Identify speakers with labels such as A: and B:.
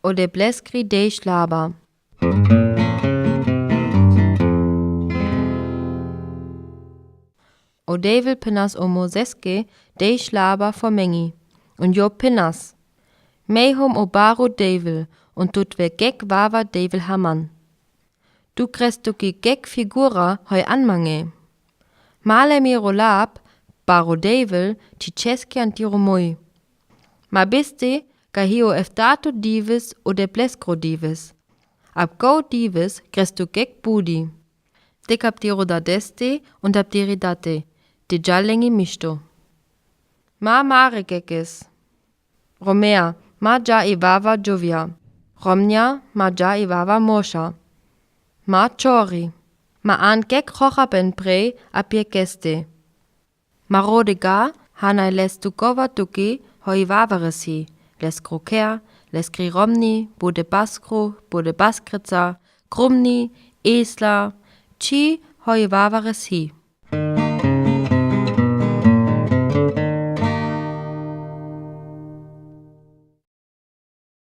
A: o de bleskri dej laba. O David pinnas o Moseske dej laba formengi, und jo pinnas. Mehom o baro David, und tut we gek wawa David haman. Du krest du gek figura hoi anmange. Male miro lab, baro David, ti ceski antiro moi. Ma biste, ga hio eftato divis o de bleskro divis. Ab go divis krest du gek budi. Dik ab diro da deste und ab diri date, de jallengi misto. Ma mare gekes. Romea, ma ja iwava Jovia. Romnia, ma ja iwava Mosha. Ma chori. Ma an gek rocha ben pre ab je geste. Ma rodega, hanai les tu gova tuki hoi wavaresi. Les kroker, les kri romni, bude baskro, bude baskritza, krumni, esla, chi hoi wavaresi.